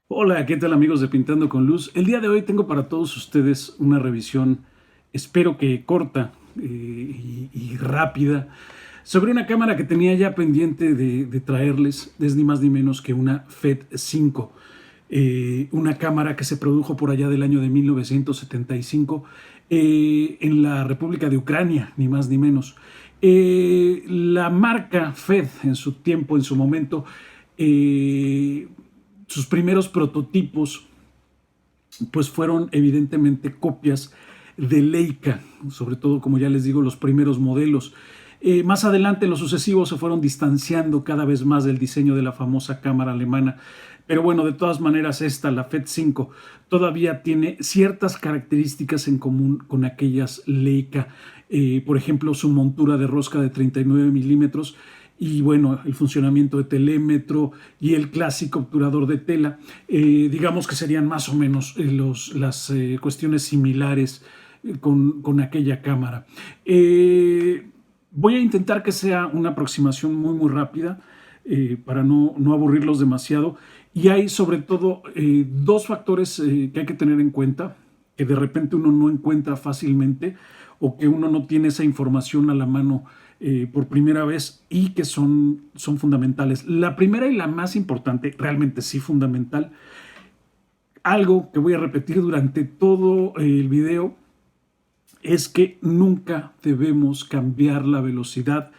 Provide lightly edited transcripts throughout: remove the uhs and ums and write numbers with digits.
Hola, ¿qué tal amigos de Pintando con Luz? El día de hoy tengo para todos ustedes una revisión, espero que corta y rápida, sobre una cámara que tenía ya pendiente de traerles, es ni más ni menos que una FED 5, una cámara que se produjo por allá del año de 1975 en la República de Ucrania, ni más ni menos. La marca FED en su tiempo, en su momento, eh, sus primeros prototipos pues fueron evidentemente copias de Leica, sobre todo, como ya les digo, los primeros modelos. Más adelante, en los sucesivos, se fueron distanciando cada vez más del diseño de la famosa cámara alemana. Pero bueno, de todas maneras, esta, la FED 5, todavía tiene ciertas características en común con aquellas Leica. Por ejemplo, su montura de rosca de 39 milímetros y bueno, el funcionamiento de telémetro y el clásico obturador de tela, digamos que serían más o menos las cuestiones similares con aquella cámara. Voy a intentar que sea una aproximación muy rápida para no aburrirlos demasiado. Y hay sobre todo dos factores que hay que tener en cuenta, que de repente uno no encuentra fácilmente o que uno no tiene esa información a la mano por primera vez y que son fundamentales. La primera y la más importante, realmente sí fundamental, algo que voy a repetir durante todo el video, es que nunca debemos cambiar la velocidad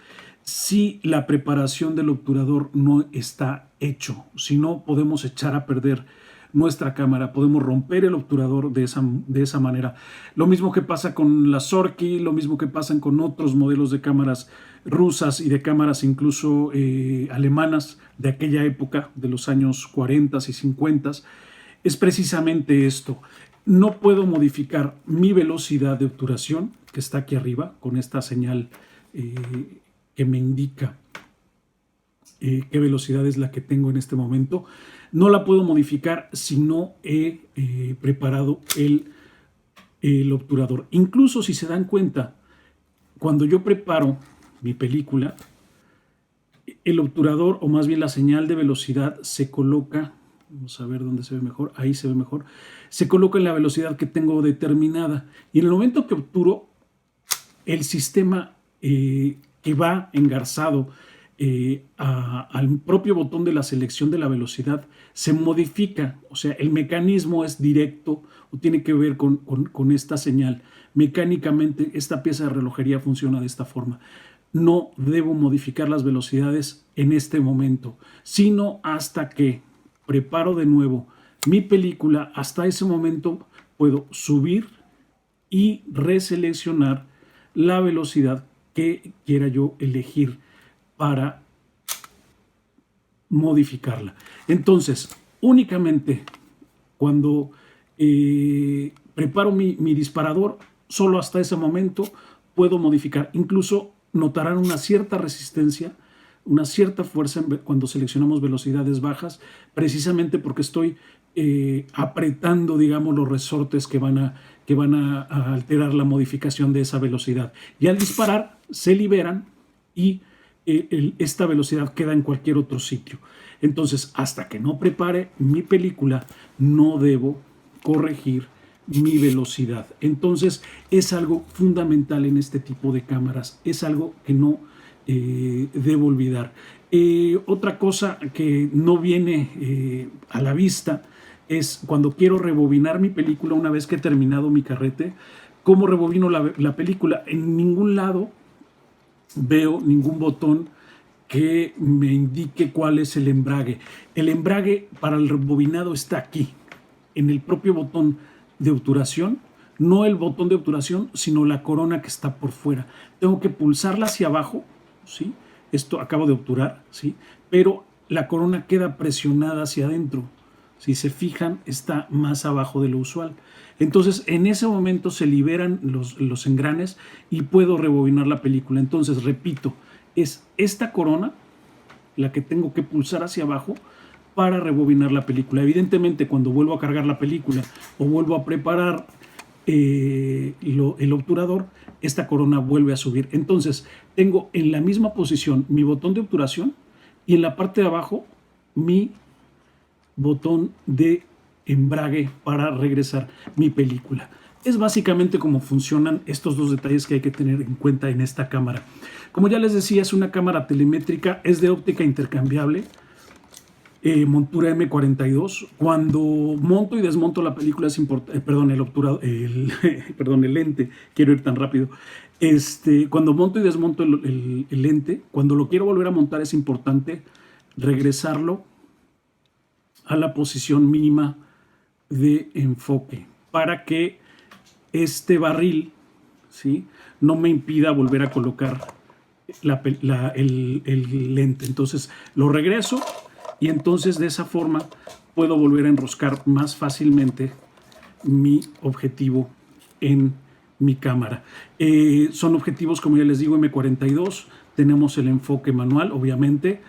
si la preparación del obturador no está hecho. Si no, podemos echar a perder nuestra cámara, podemos romper el obturador de esa manera. Lo mismo que pasa con la Zorki, lo mismo que pasa con otros modelos de cámaras rusas y de cámaras incluso alemanas de aquella época, de los años 40 y 50, es precisamente esto. No puedo modificar mi velocidad de obturación, que está aquí arriba, con esta señal que me indica qué velocidad es la que tengo en este momento. No la puedo modificar si no he preparado el obturador. Incluso si se dan cuenta, cuando yo preparo mi película, el obturador, o más bien la señal de velocidad, se coloca, vamos a ver dónde se ve mejor, ahí se ve mejor, se coloca en la velocidad que tengo determinada. Y en el momento que obturo, el sistema que va engarzado al propio botón de la selección de la velocidad se modifica, o sea, el mecanismo es directo o tiene que ver con esta señal. Mecánicamente, esta pieza de relojería funciona de esta forma. No debo modificar las velocidades en este momento, sino hasta que preparo de nuevo mi película. Hasta ese momento puedo subir y reseleccionar la velocidad que quiera yo elegir para modificarla. Entonces, únicamente cuando preparo mi disparador, solo hasta ese momento puedo modificar. Incluso notarán una cierta resistencia, una cierta fuerza cuando seleccionamos velocidades bajas, precisamente porque estoy apretando, digamos, los resortes que van a alterar la modificación de esa velocidad. Y al disparar se liberan y esta velocidad queda en cualquier otro sitio. Entonces, hasta que no prepare mi película, no debo corregir mi velocidad. Entonces, es algo fundamental en este tipo de cámaras. Es algo que no debo olvidar. Otra cosa que no viene a la vista es cuando quiero rebobinar mi película una vez que he terminado mi carrete. ¿Cómo rebobino la película? En ningún lado veo ningún botón que me indique cuál es el embrague. El embrague para el rebobinado está aquí, en el propio botón de obturación. No el botón de obturación, sino la corona que está por fuera. Tengo que pulsarla hacia abajo, ¿sí? Esto acabo de obturar, ¿sí? Pero la corona queda presionada hacia adentro. Si se fijan, está más abajo de lo usual. Entonces, en ese momento se liberan los engranes y puedo rebobinar la película. Entonces, repito, es esta corona la que tengo que pulsar hacia abajo para rebobinar la película. Evidentemente, cuando vuelvo a cargar la película o vuelvo a preparar el obturador, esta corona vuelve a subir. Entonces, tengo en la misma posición mi botón de obturación y en la parte de abajo mi botón de embrague para regresar mi película. Es básicamente cómo funcionan estos dos detalles que hay que tener en cuenta en esta cámara. Como ya les decía, es una cámara telemétrica, es de óptica intercambiable, montura M42. Cuando monto y desmonto la película es importante, perdón, el lente, quiero ir tan rápido. Cuando monto y desmonto el lente, cuando lo quiero volver a montar es importante regresarlo a la posición mínima de enfoque para que este barril, ¿sí?, no me impida volver a colocar el lente. Entonces lo regreso y entonces de esa forma puedo volver a enroscar más fácilmente mi objetivo en mi cámara. Son objetivos, como ya les digo, M42. Tenemos el enfoque manual, obviamente.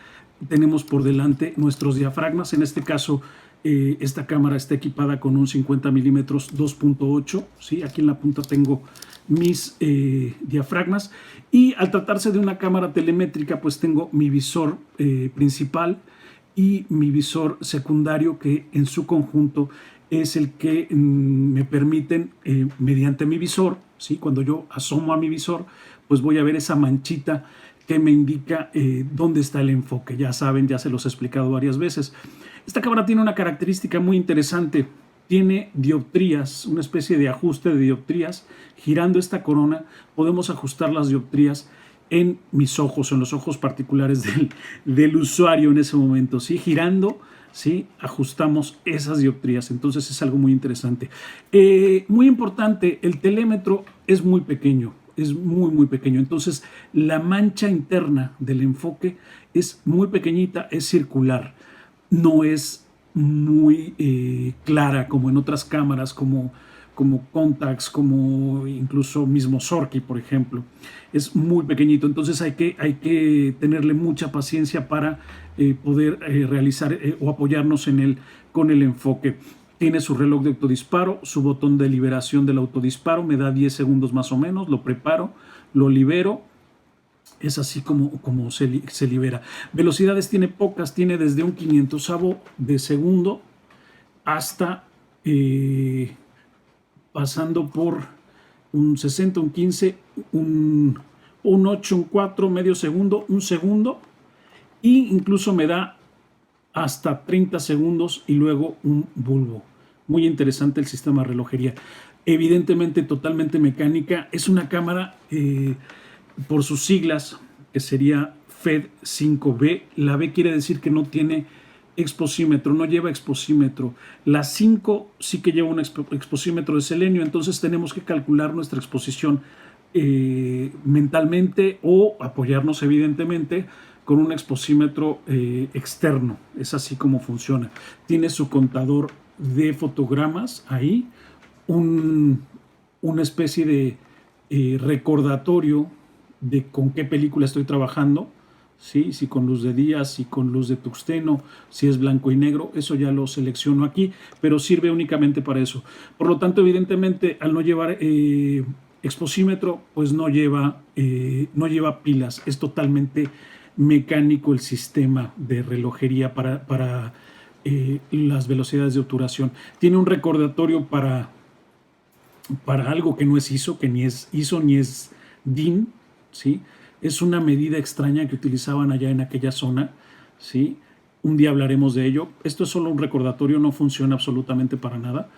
Tenemos por delante nuestros diafragmas. En este caso, esta cámara está equipada con un 50 milímetros 2.8. ¿sí? Aquí en la punta tengo mis diafragmas. Y al tratarse de una cámara telemétrica, pues tengo mi visor principal y mi visor secundario, que en su conjunto es el que me permiten, mediante mi visor, ¿sí?, cuando yo asomo a mi visor, pues voy a ver esa manchita que me indica dónde está el enfoque. Ya saben, ya se los he explicado varias veces. Esta cámara tiene una característica muy interesante. Tiene dioptrías, una especie de ajuste de dioptrías. Girando esta corona podemos ajustar las dioptrías en mis ojos, en los ojos particulares del usuario en ese momento. ¿sí? Girando, ¿sí?, ajustamos esas dioptrías. Entonces es algo muy interesante. Muy importante, el telémetro es muy pequeño. Es muy, muy pequeño. Entonces la mancha interna del enfoque es muy pequeñita, es circular. No es muy clara como en otras cámaras, como Contax, como incluso mismo Sorky, por ejemplo. Es muy pequeñito, entonces hay que tenerle mucha paciencia para poder realizar o apoyarnos en él con el enfoque. Tiene su reloj de autodisparo, su botón de liberación del autodisparo, me da 10 segundos más o menos, lo preparo, lo libero. Es así como se libera. Velocidades tiene pocas, tiene desde un 500avo de segundo hasta pasando por un 60, un 15, un 8, un 4, medio segundo, un segundo, e incluso me da hasta 30 segundos y luego un bulbo. Muy interesante el sistema de relojería. Evidentemente totalmente mecánica. Es una cámara, por sus siglas, que sería FED 5B. La B quiere decir que no tiene exposímetro, no lleva exposímetro. La 5 sí que lleva un exposímetro de selenio, entonces tenemos que calcular nuestra exposición mentalmente o apoyarnos evidentemente con un exposímetro externo. Es así como funciona. Tiene su contador de fotogramas ahí, una especie de recordatorio de con qué película estoy trabajando, ¿sí? Si con luz de día, si con luz de tuxteno, si es blanco y negro, eso ya lo selecciono aquí, pero sirve únicamente para eso. Por lo tanto, evidentemente, al no llevar exposímetro, pues no lleva pilas, es totalmente mecánico el sistema de relojería para las velocidades de obturación. Tiene un recordatorio para algo que no es ISO, que ni es ISO ni es DIN, ¿sí? Es una medida extraña que utilizaban allá en aquella zona, ¿sí? Un día hablaremos de ello. Esto es solo un recordatorio, no funciona absolutamente para nada.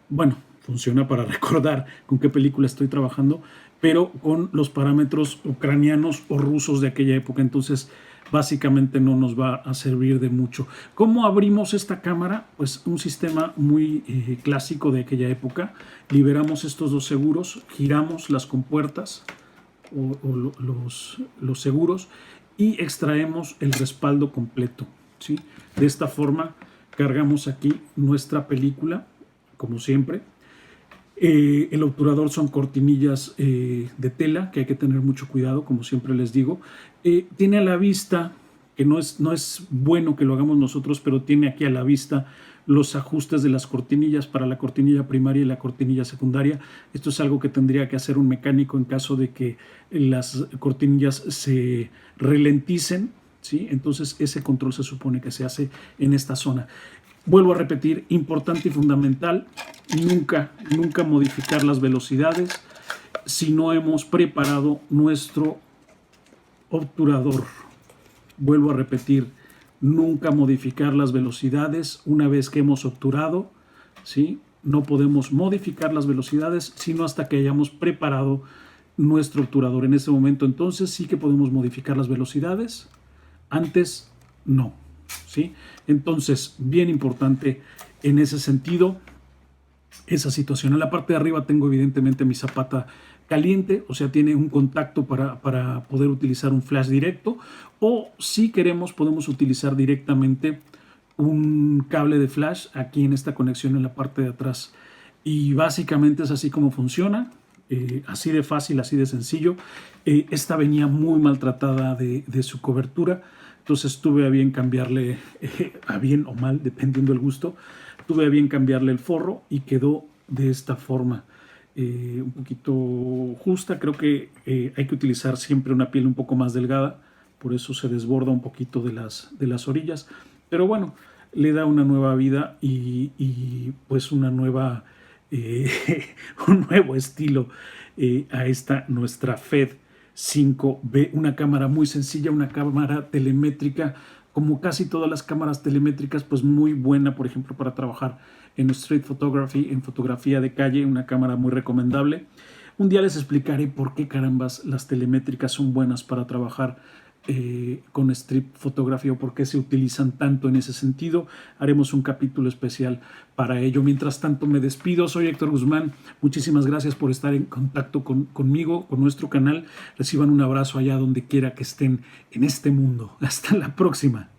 Bueno, funciona para recordar con qué película estoy trabajando, pero con los parámetros ucranianos o rusos de aquella época. Entonces, básicamente no nos va a servir de mucho. ¿Cómo abrimos esta cámara? Pues un sistema muy clásico de aquella época. Liberamos estos dos seguros, giramos las compuertas o los seguros y extraemos el respaldo completo, ¿sí? De esta forma cargamos aquí nuestra película, como siempre. El obturador son cortinillas de tela, que hay que tener mucho cuidado, como siempre les digo. Tiene a la vista, que no es bueno que lo hagamos nosotros, pero tiene aquí a la vista los ajustes de las cortinillas para la cortinilla primaria y la cortinilla secundaria. Esto es algo que tendría que hacer un mecánico en caso de que las cortinillas se ralenticen, ¿sí? Entonces ese control se supone que se hace en esta zona. Vuelvo a repetir, importante y fundamental, nunca modificar las velocidades si no hemos preparado nuestro obturador. Vuelvo a repetir, nunca modificar las velocidades una vez que hemos obturado, ¿sí? No podemos modificar las velocidades sino hasta que hayamos preparado nuestro obturador. En este momento entonces sí que podemos modificar las velocidades, antes no, ¿sí? Entonces, bien importante en ese sentido esa situación. En la parte de arriba tengo evidentemente mi zapata caliente, o sea, tiene un contacto para poder utilizar un flash directo, o si queremos podemos utilizar directamente un cable de flash aquí en esta conexión en la parte de atrás. Y básicamente es así como funciona, así de fácil, así de sencillo. Esta venía muy maltratada de su cobertura, entonces tuve a bien cambiarle, a bien o mal, dependiendo del gusto, tuve a bien cambiarle el forro y quedó de esta forma. Un poquito justa, creo que hay que utilizar siempre una piel un poco más delgada, por eso se desborda un poquito de las orillas, pero bueno, le da una nueva vida y pues una nueva, un nuevo estilo a esta nuestra FED 5B, una cámara muy sencilla, una cámara telemétrica, como casi todas las cámaras telemétricas, pues muy buena, por ejemplo, para trabajar en street photography, en fotografía de calle, una cámara muy recomendable. Un día les explicaré por qué carambas las telemétricas son buenas para trabajar con street photography o por qué se utilizan tanto en ese sentido. Haremos un capítulo especial para ello. Mientras tanto me despido, soy Héctor Guzmán, muchísimas gracias por estar en contacto conmigo, con nuestro canal. Reciban un abrazo allá donde quiera que estén en este mundo. Hasta la próxima.